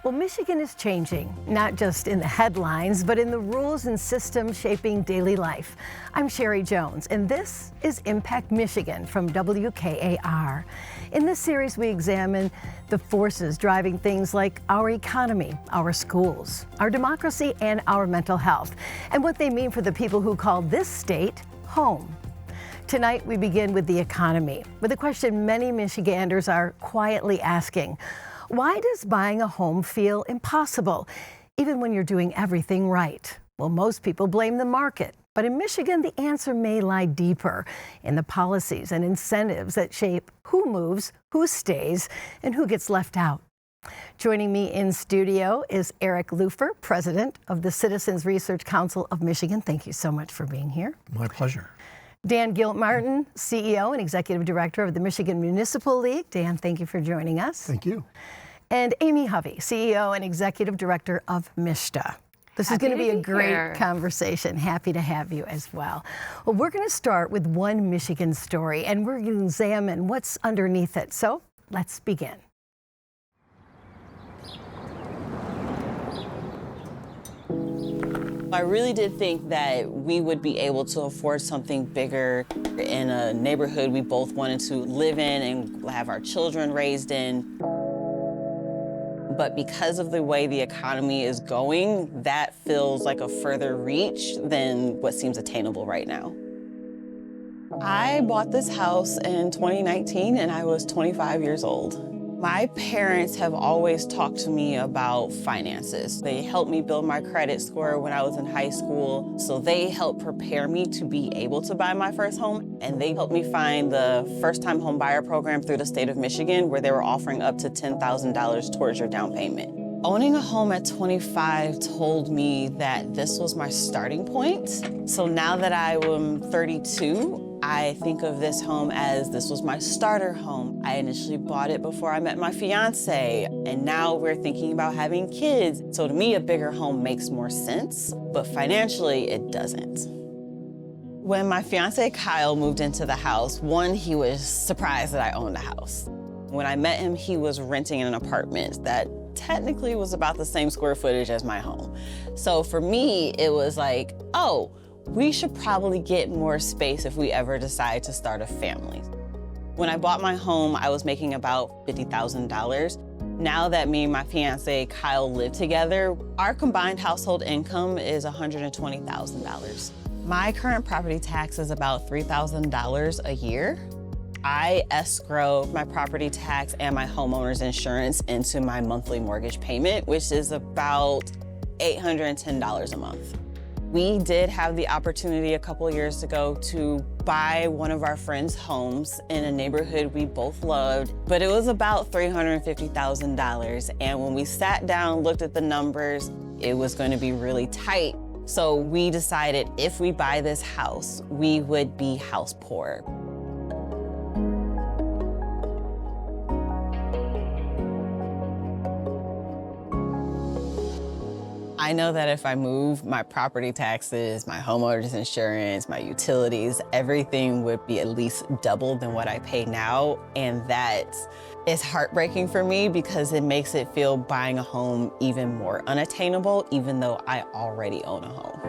Well, Michigan is changing, not just in the headlines, but in the rules and systems shaping daily life. I'm Sherry Jones, and this is Impact Michigan from WKAR. In this series, we examine the forces driving things like our economy, our schools, our democracy, and our mental health, and what they mean for the people who call this state home. Tonight, we begin with the economy, with a question many Michiganders are quietly asking. Why does buying a home feel impossible, even when you're doing everything right? Well, most people blame the market, but in Michigan, the answer may lie deeper in the policies and incentives that shape who moves, who stays, and who gets left out. Joining me in studio is Eric Lufer, president of the Citizens Research Council of Michigan. Thank you so much for being here. My pleasure. Dan Gilmartin, CEO and executive director of the Michigan Municipal League. Dan, thank you for joining us. Thank you. And Amy Hovey, CEO and executive director of MISHDA. This is going to be a great conversation. Happy to have you as well. Well, we're going to start with one Michigan story, and we're going to examine what's underneath it. So let's begin. I really did think that we would be able to afford something bigger in a neighborhood we both wanted to live in and have our children raised in. But because of the way the economy is going, that feels like a further reach than what seems attainable right now. I bought this house in 2019 and I was 25 years old. My parents have always talked to me about finances. They helped me build my credit score when I was in high school, so they helped prepare me to be able to buy my first home, and they helped me find the first-time home buyer program through the state of Michigan, where they were offering up to $10,000 towards your down payment. Owning a home at 25 told me that this was my starting point. So now that I am 32, I think of this home as this was my starter home. I initially bought it before I met my fiance, and now we're thinking about having kids. So to me, a bigger home makes more sense, but financially, it doesn't. When my fiance Kyle moved into the house, one, he was surprised that I owned a house. When I met him, he was renting in an apartment that technically was about the same square footage as my home. So for me, it was like, oh, we should probably get more space if we ever decide to start a family. When I bought my home, I was making about $50,000. Now that me and my fiance Kyle live together, our combined household income is $120,000. My current property tax is about $3,000 a year. I escrow my property tax and my homeowner's insurance into my monthly mortgage payment, which is about $810 a month. We did have the opportunity a couple years ago to buy one of our friends' homes in a neighborhood we both loved, but it was about $350,000. And when we sat down, looked at the numbers, it was going to be really tight. So we decided if we buy this house, we would be house poor. I know that if I move, my property taxes, my homeowner's insurance, my utilities, everything would be at least double than what I pay now. And that is heartbreaking for me because it makes it feel buying a home even more unattainable, even though I already own a home.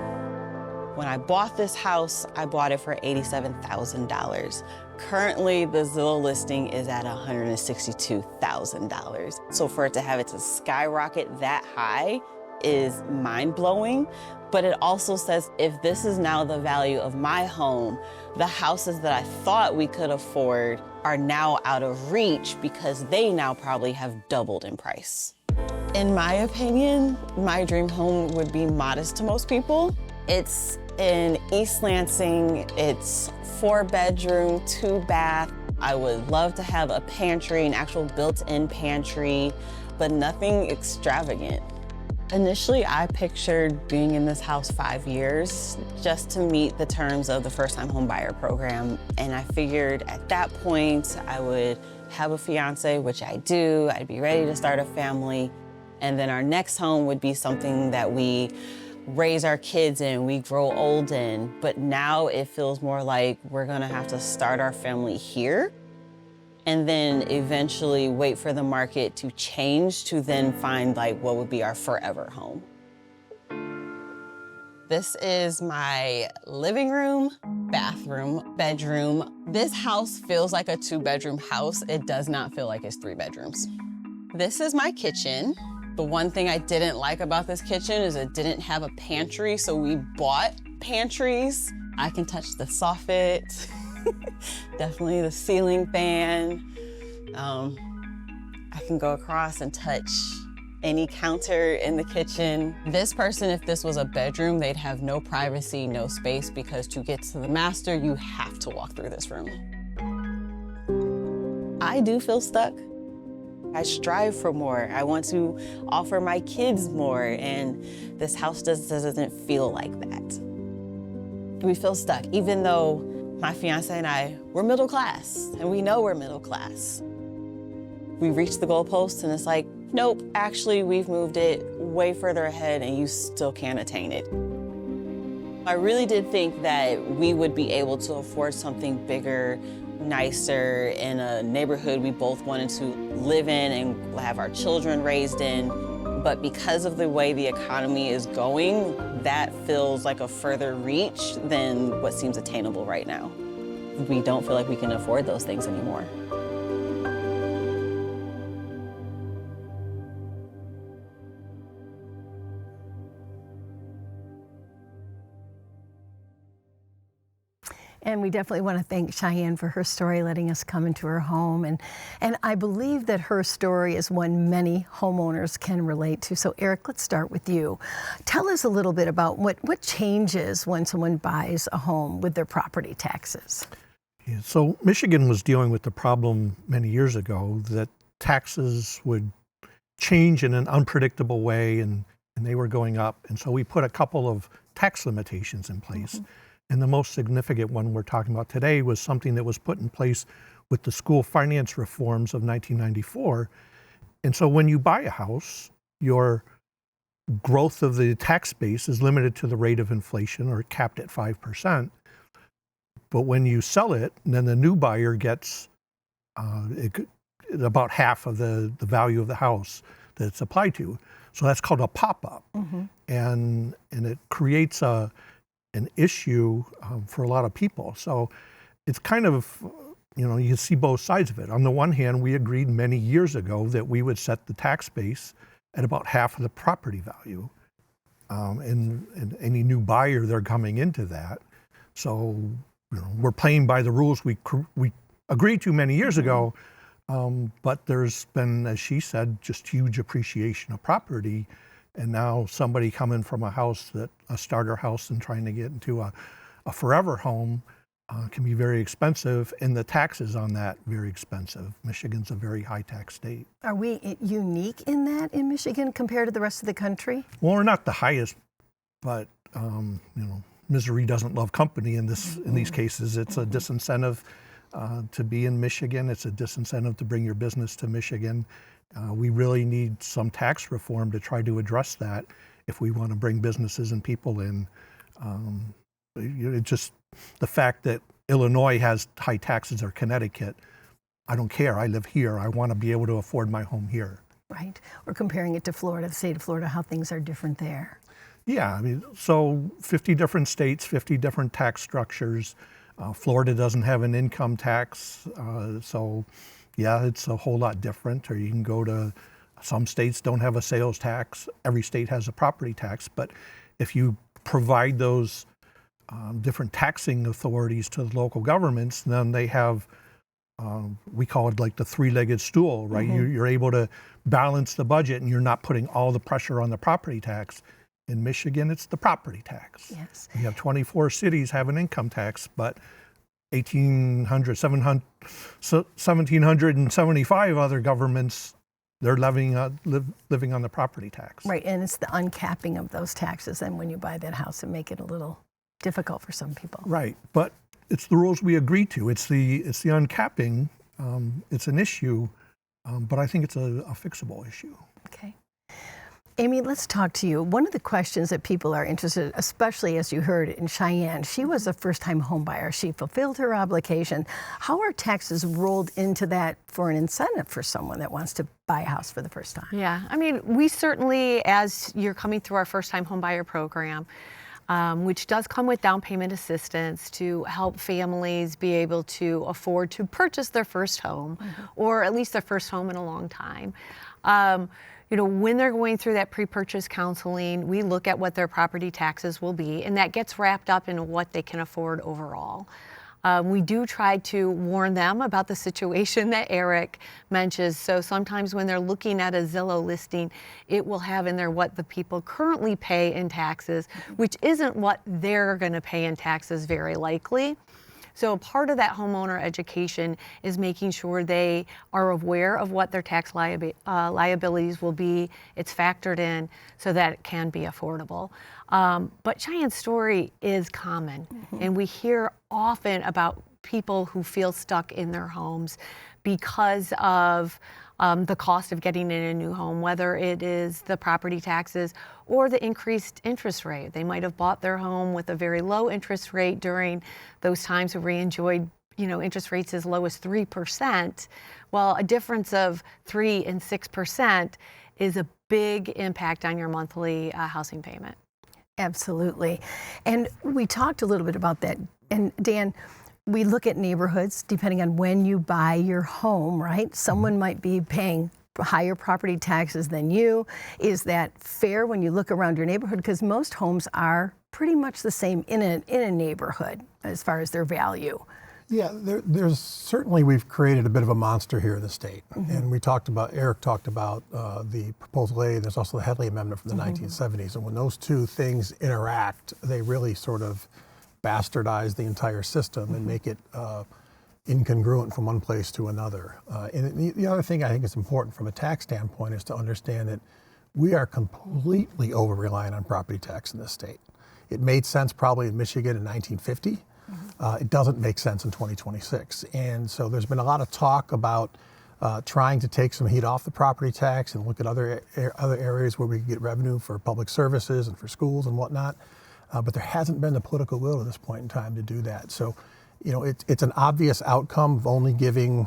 When I bought this house, I bought it for $87,000. Currently, the Zillow listing is at $162,000. So for it to have it to skyrocket that high is mind-blowing, but it also says if this is now the value of my home, the houses that I thought we could afford are now out of reach because they now probably have doubled in price. In my opinion, my dream home would be modest to most people. It's in East Lansing. It's 4-bedroom, 2-bath. I would love to have a pantry, an actual built-in pantry, but nothing extravagant. Initially, I pictured being in this house 5 years just to meet the terms of the first-time home buyer program. And I figured at that point, I would have a fiance, which I do. I'd be ready to start a family. And then our next home would be something that we raise our kids in, we grow old in. But now it feels more like we're gonna have to start our family here. and then eventually wait for the market to change to then find like what would be our forever home. This is my living room, bathroom, bedroom. This house feels like a 2-bedroom house. It does not feel like it's 3 bedrooms. This is my kitchen. The one thing I didn't like about this kitchen is it didn't have a pantry, so we bought pantries. I can touch the soffit, definitely the ceiling fan. I can go across and touch any counter in the kitchen. This person, if this was a bedroom, they'd have no privacy, no space, because to get to the master, you have to walk through this room. I do feel stuck. I strive for more. I want to offer my kids more, and this house doesn't feel like that. We feel stuck, even though my fiance and I, we're middle class, and we know we're middle class. We reach the goalpost, and it's like, nope, actually, we've moved it way further ahead, and you still can't attain it. I really did think that we would be able to afford something bigger, nicer, in a neighborhood we both wanted to live in and have our children raised in. But because of the way the economy is going, that feels like a further reach than what seems attainable right now. We don't feel like we can afford those things anymore. And we definitely want to thank Cheyenne for her story, letting us come into her home. And I believe that her story is one many homeowners can relate to. So Eric, let's start with you. Tell us a little bit about what changes when someone buys a home with their property taxes. Yeah, so Michigan was dealing with the problem many years ago that taxes would change in an unpredictable way, and they were going up. And so we put a couple of tax limitations in place. Mm-hmm. And the most significant one we're talking about today was something that was put in place with the school finance reforms of 1994. And so when you buy a house, your growth of the tax base is limited to the rate of inflation, or capped at 5%. But when you sell it, then the new buyer gets about half of the value of the house that it's applied to. So that's called a pop-up. Mm-hmm. And it creates an issue for a lot of people. So it's kind of, you see both sides of it. On the one hand, we agreed many years ago that we would set the tax base at about half of the property value. And any new buyer, they're coming into that. So we're playing by the rules we agreed to many years ago, but there's been, as she said, just huge appreciation of property. And now somebody coming from a starter house and trying to get into a forever home can be very expensive, and the taxes on that very expensive. Michigan's a very high tax state. Are we unique in that in Michigan compared to the rest of the country? Well, we're not the highest, but misery doesn't love company in these cases. It's a disincentive to be in Michigan. It's a disincentive to bring your business to Michigan. We really need some tax reform to try to address that if we want to bring businesses and people in. Just the fact that Illinois has high taxes, or Connecticut, I don't care. I live here. I want to be able to afford my home here. Right. We're comparing it to Florida, the state of Florida, how things are different there. Yeah, so 50 different states, 50 different tax structures. Florida doesn't have an income tax, so yeah, it's a whole lot different. Or you can go to, some states don't have a sales tax. Every state has a property tax. But if you provide those different taxing authorities to the local governments, then they have, we call it like the three-legged stool, right? Mm-hmm. You're able to balance the budget, and you're not putting all the pressure on the property tax. In Michigan, it's the property tax. Yes. We have 24 cities have an income tax, but 1,775 other governments, they're living on the property tax. Right, and it's the uncapping of those taxes, and when you buy that house, it make it a little difficult for some people. Right, but it's the rules we agreed to. It's the uncapping. It's an issue, but I think it's a fixable issue. Okay. Amy, let's talk to you. One of the questions that people are interested, especially as you heard in Cheyenne, she was a first-time home buyer. She fulfilled her obligation. How are taxes rolled into that for an incentive for someone that wants to buy a house for the first time? Yeah, I mean, we certainly, as you're coming through our first-time home buyer program, which does come with down payment assistance to help families be able to afford to purchase their first home, or at least their first home in a long time. You know, when they're going through that pre-purchase counseling, we look at what their property taxes will be, and that gets wrapped up in what they can afford overall. We do try to warn them about the situation that Eric mentions. So sometimes when they're looking at a Zillow listing, it will have in there what the people currently pay in taxes, which isn't what they're going to pay in taxes very likely. So part of that homeowner education is making sure they are aware of what their tax liabilities will be. It's factored in so that it can be affordable. But Cheyenne's story is common, and we hear often about people who feel stuck in their homes because of the cost of getting in a new home, whether it is the property taxes or the increased interest rate. They might have bought their home with a very low interest rate during those times where we enjoyed, you know, interest rates as low as 3%. Well, a difference of 3 and 6% is a big impact on your monthly housing payment. Absolutely. And we talked a little bit about that. And Dan, we look at neighborhoods depending on when you buy your home, right? Someone might be paying higher property taxes than you. Is that fair when you look around your neighborhood? Because most homes are pretty much the same in a neighborhood as far as their value. Yeah, there's certainly, we've created a bit of a monster here in the state. And Eric talked about the Proposal A, there's also the Headley Amendment from the 1970s. And when those two things interact, they really sort of bastardize the entire system and make it incongruent from one place to another. And the other thing I think is important from a tax standpoint is to understand that we are completely over-reliant on property tax in this state. It made sense probably in Michigan in 1950. It doesn't make sense in 2026. And so there's been a lot of talk about trying to take some heat off the property tax and look at other areas where we can get revenue for public services and for schools and whatnot. But there hasn't been the political will at this point in time to do that. So, you know, it's an obvious outcome of only giving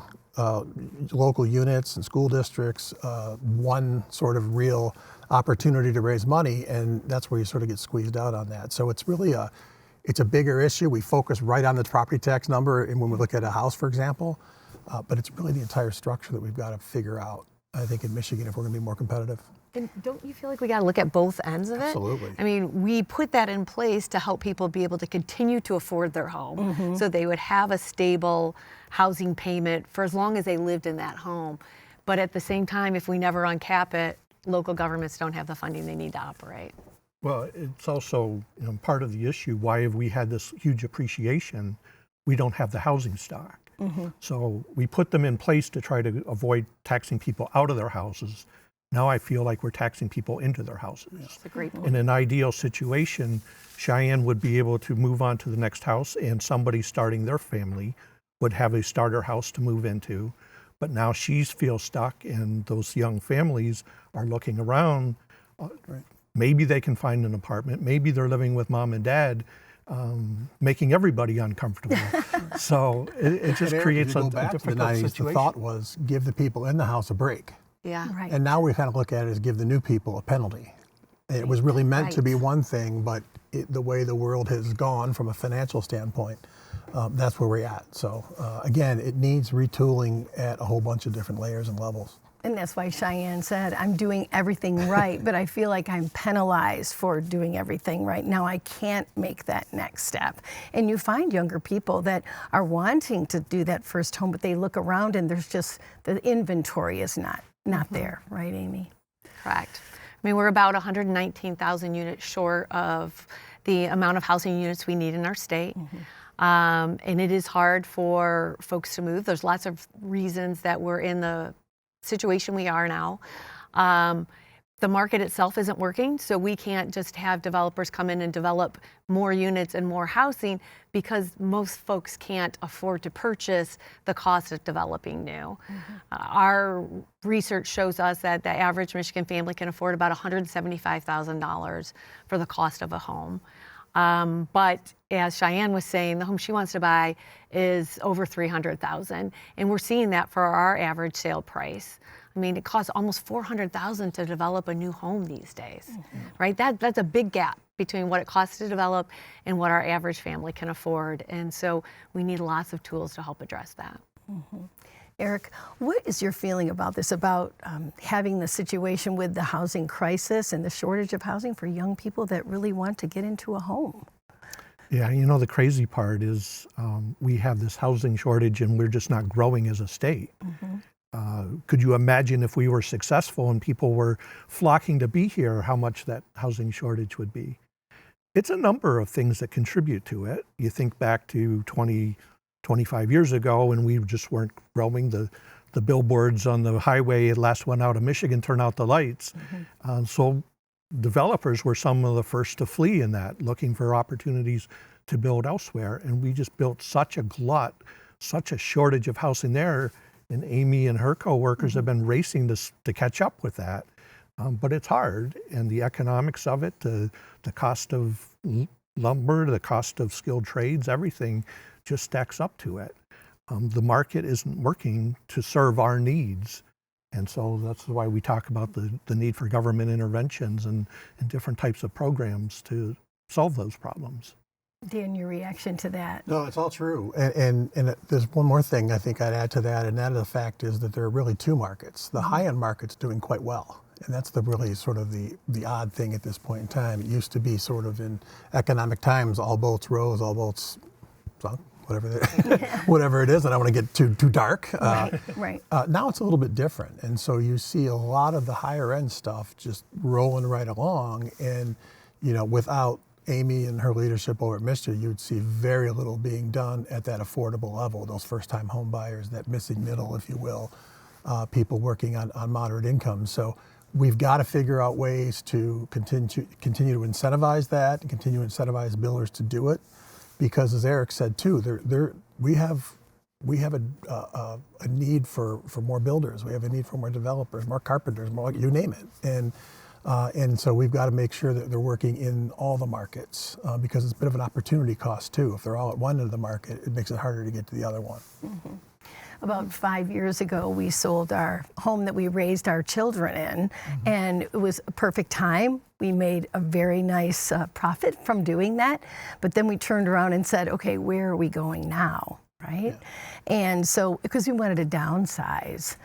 local units and school districts one sort of real opportunity to raise money, and that's where you sort of get squeezed out on that. So it's really it's a bigger issue. We focus right on the property tax number and when we look at a house, for example, but it's really the entire structure that we've got to figure out, I think, in Michigan if we're going to be more competitive. And don't you feel like we got to look at both ends of it? Absolutely. I mean, we put that in place to help people be able to continue to afford their home, so they would have a stable housing payment for as long as they lived in that home. But at the same time, if we never uncap it, local governments don't have the funding they need to operate. Well, it's also, you know, part of the issue. Why have we had this huge appreciation? We don't have the housing stock. So we put them in place to try to avoid taxing people out of their houses. Now I feel like we're taxing people into their houses. That's a great point. In an ideal situation, Cheyenne would be able to move on to the next house, and somebody starting their family would have a starter house to move into. But now she feels stuck, and those young families are looking around. Maybe they can find an apartment. Maybe they're living with mom and dad, making everybody uncomfortable. So it just creates a difficult situation. The thought was give the people in the house a break. Yeah. Right. And now we kind of look at it as give the new people a penalty. It was really meant to be one thing, but the way the world has gone from a financial standpoint, that's where we're at. So again, it needs retooling at a whole bunch of different layers and levels. And that's why Cheyenne said, I'm doing everything right, but I feel like I'm penalized for doing everything right. Now I can't make that next step. And you find younger people that are wanting to do that first home, but they look around and there's just, the inventory is not there, right, Amy? Correct. I mean, we're about 119,000 units short of the amount of housing units we need in our state. And it is hard for folks to move. There's lots of reasons that we're in the situation we are now. the market itself isn't working, so we can't just have developers come in and develop more units and more housing because most folks can't afford to purchase the cost of developing new. Our research shows us that the average Michigan family can afford about $175,000 for the cost of a home. But as Cheyenne was saying, the home she wants to buy is over $300,000, and we're seeing that for our average sale price. I mean, it costs almost $400,000 to develop a new home these days, right? That's a big gap between what it costs to develop and what our average family can afford. And so we need lots of tools to help address that. Eric, what is your feeling about this, about having the situation with the housing crisis and the shortage of housing for young people that really want to get into a home? Yeah, the crazy part is we have this housing shortage and we're just not growing as a state. Could you imagine if we were successful and people were flocking to be here, how much that housing shortage would be? It's a number of things that contribute to it. You think back to 25 years ago and we just weren't growing. The billboards on the highway, last one out of Michigan, turn out the lights. So developers were some of the first to flee in that, looking for opportunities to build elsewhere. And we just built such a glut, such a shortage of housing there. And Amy and her coworkers have been racing to catch up with that. But it's hard, and the economics of it, the cost of lumber, the cost of skilled trades, everything just stacks up to it. The market isn't working to serve our needs. And so that's why we talk about the need for government interventions and different types of programs to solve those problems. Dan, your reaction to that? No, it's all true. And there's one more thing I think I'd add to that, and that is the fact is that there are really two markets. The high-end market's doing quite well. And that's the really sort of the odd thing at this point in time. It used to be sort of in economic times, all boats rose, all boats sunk, whatever it is. I don't want to get too dark. Right. Now it's a little bit different. And so you see a lot of the higher end stuff just rolling right along. And, without Amy and her leadership over at Mister, you'd see very little being done at that affordable level, those first-time home buyers, that missing middle, if you will, people working on moderate incomes. So we've got to figure out ways to continue to incentivize that and continue to incentivize builders to do it, because as Eric said too, we have a need for more builders. We have a need for more developers, more carpenters, more, you name it. And so we've got to make sure that they're working in all the markets because it's a bit of an opportunity cost too. If they're all at one end of the market, it makes it harder to get to the other one. About 5 years ago, we sold our home that we raised our children in, and it was a perfect time. We made a very nice profit from doing that, but then we turned around and said, okay, where are we going now, right? Yeah. And so, because we wanted to downsize.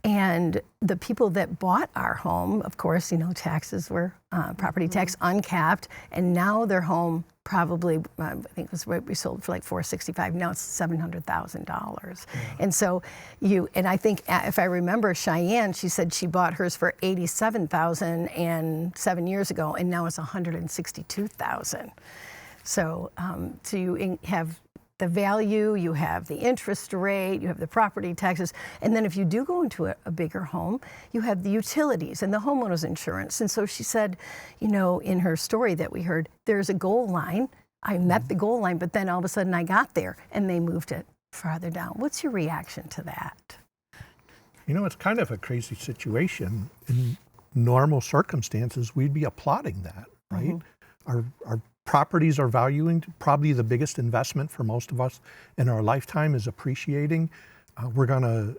And the people that bought our home, of course, taxes were, property tax uncapped, and now their home probably, I think it was what we sold for like $465,000, now it's $700,000. Yeah. And so and I think if I remember Cheyenne, she said she bought hers for $87,000 7 years ago, and now it's $162,000. So, so you have the value, you have the interest rate, you have the property taxes, and then if you do go into a bigger home, you have the utilities and the homeowner's insurance. And so she said, in her story that we heard, there's a goal line. I met the goal line, but then all of a sudden I got there and they moved it farther down. What's your reaction to that? It's kind of a crazy situation. In normal circumstances, we'd be applauding that, right? Our properties are valuing. Probably the biggest investment for most of us in our lifetime is appreciating. We're going to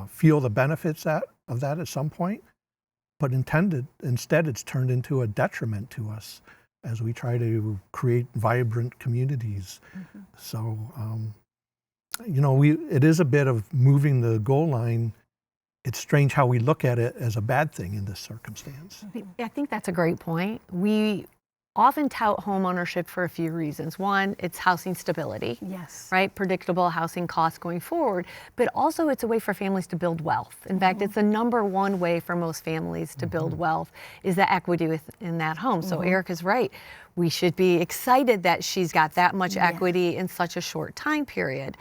feel the benefits of that at some point, but instead it's turned into a detriment to us as we try to create vibrant communities. So, it is a bit of moving the goal line. It's strange how we look at it as a bad thing in this circumstance. I think that's a great point. We often tout home ownership for a few reasons. One, it's housing stability. Yes. Right? Predictable housing costs going forward, but also it's a way for families to build wealth. In fact, it's the number one way for most families to build wealth is the equity within that home. So Eric is right. We should be excited that she's got that much equity in such a short time period.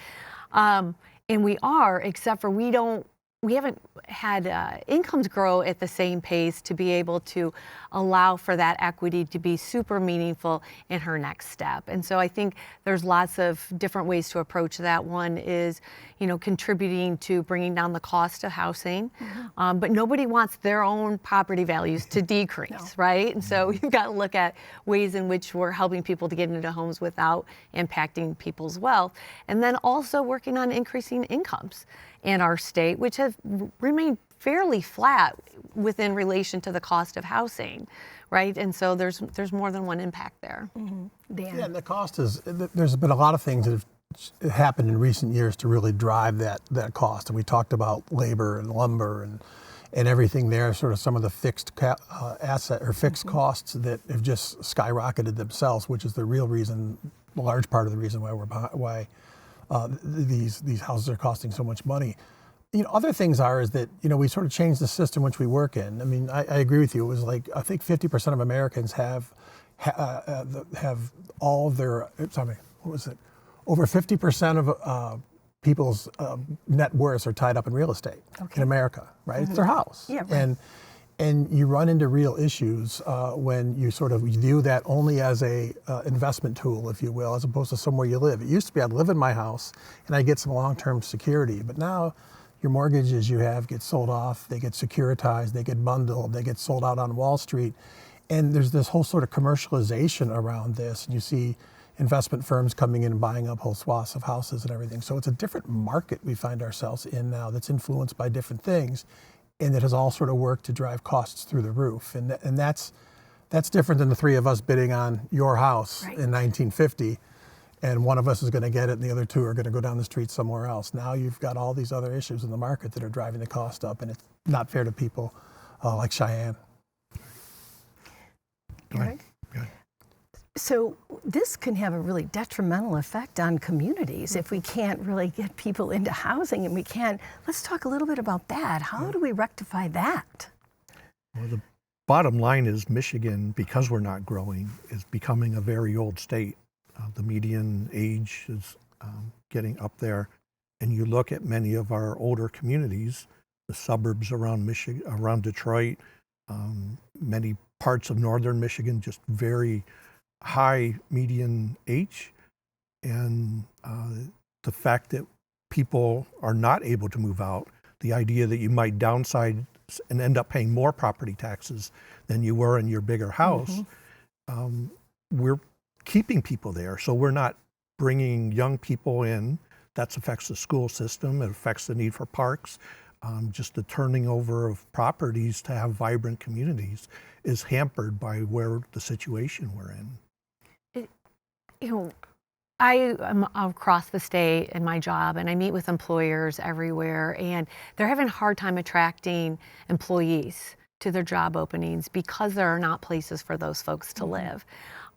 And we are, except for we don't we haven't had incomes grow at the same pace to be able to allow for that equity to be super meaningful in her next step. And so I think there's lots of different ways to approach that. One is, contributing to bringing down the cost of housing, but nobody wants their own property values to decrease, right? And so you've got to look at ways in which we're helping people to get into homes without impacting people's wealth. And then also working on increasing incomes in our state, which have remained fairly flat within relation to the cost of housing, right? And so there's more than one impact there. Dan. Yeah, and the cost is, there's been a lot of things that have happened in recent years to really drive that cost. And we talked about labor and lumber and everything there, sort of some of the fixed asset or fixed costs that have just skyrocketed themselves, which is the real reason, a large part of the reason why these houses are costing so much money. Other things is that, we sort of changed the system which we work in. I mean, I agree with you. It was like, I think 50% of Americans have all of their, over 50% of people's net worths are tied up in real estate in America, right? It's their house. Yeah, right. And you run into real issues when you sort of view that only as a investment tool, if you will, as opposed to somewhere you live. It used to be I'd live in my house and I'd get some long-term security, but now your mortgages you have get sold off, they get securitized, they get bundled, they get sold out on Wall Street. And there's this whole sort of commercialization around this. And you see investment firms coming in and buying up whole swaths of houses and everything. So it's a different market we find ourselves in now that's influenced by different things, and that has all sort of worked to drive costs through the roof. And that's different than the three of us bidding on your house in 1950, and one of us is going to get it and the other two are going to go down the street somewhere else. Now you've got all these other issues in the market that are driving the cost up, and it's not fair to people like Cheyenne. Eric? So this can have a really detrimental effect on communities if we can't really get people into housing, and let's talk a little bit about that. How do we rectify that? Well, the bottom line is Michigan, because we're not growing, is becoming a very old state. The median age is getting up there, and you look at many of our older communities, the suburbs around Michigan, around Detroit, many parts of northern Michigan, just very high median age, and the fact that people are not able to move out, the idea that you might downside and end up paying more property taxes than you were in your bigger house, we're keeping people there. So we're not bringing young people in. That affects the school system. It affects the need for parks. Just the turning over of properties to have vibrant communities is hampered by the situation we're in. I am across the state in my job, and I meet with employers everywhere, and they're having a hard time attracting employees to their job openings because there are not places for those folks to live.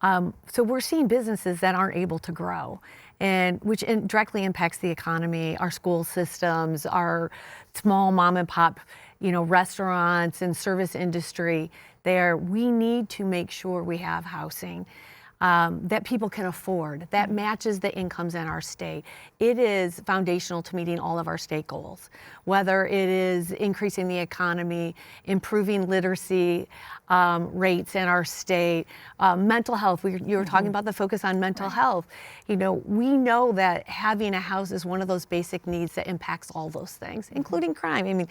So we're seeing businesses that aren't able to grow, and which directly impacts the economy, our school systems, our small mom and pop, restaurants and service industry. We need to make sure we have housing that people can afford, that matches the incomes in our state. It is foundational to meeting all of our state goals, whether it is increasing the economy, improving literacy rates in our state, mental health. You were talking about the focus on mental health. We know that having a house is one of those basic needs that impacts all those things, including crime. I mean,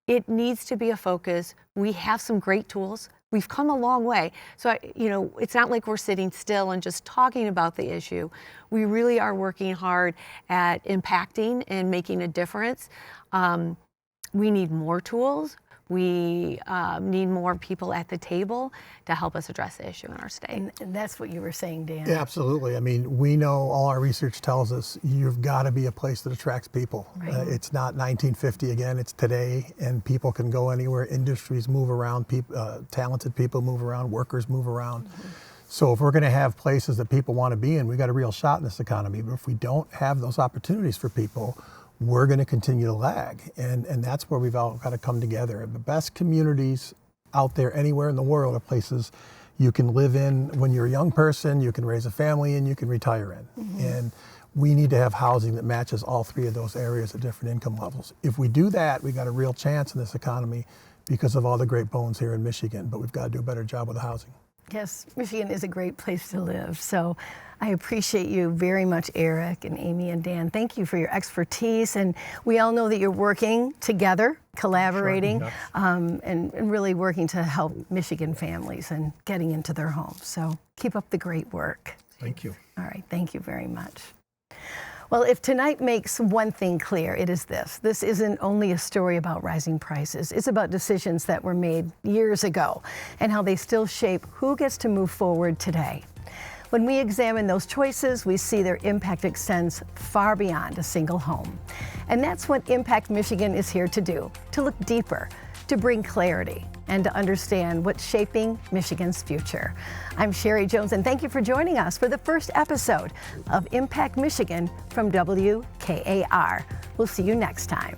it needs to be a focus. We have some great tools. We've come a long way. So, it's not like we're sitting still and just talking about the issue. We really are working hard at impacting and making a difference. We need more tools. We need more people at the table to help us address the issue in our state. And that's what you were saying, Dan. Yeah, absolutely. I mean, we know, all our research tells us, you've got to be a place that attracts people. Right. It's not 1950 again, it's today, and people can go anywhere. Industries move around, talented people move around, workers move around. So if we're going to have places that people want to be in, we've got a real shot in this economy. But if we don't have those opportunities for people, we're going to continue to lag. And that's where we've all got to come together. The best communities out there anywhere in the world are places you can live in when you're a young person, you can raise a family in, you can retire in. And we need to have housing that matches all three of those areas at different income levels. If we do that, we got a real chance in this economy because of all the great bones here in Michigan, but we've got to do a better job with the housing. Yes, Michigan is a great place to live. So I appreciate you very much, Eric and Amy and Dan. Thank you for your expertise. And we all know that you're working together, collaborating, Sure, yes. and really working to help Michigan families and getting into their homes. So keep up the great work. Thank you. All right, thank you very much. Well, if tonight makes one thing clear, it is this. This isn't only a story about rising prices. It's about decisions that were made years ago and how they still shape who gets to move forward today. When we examine those choices, we see their impact extends far beyond a single home. And that's what Impact Michigan is here to do, to look deeper, to bring clarity, and to understand what's shaping Michigan's future. I'm Sherry Jones, and thank you for joining us for the first episode of Impact Michigan from WKAR. We'll see you next time.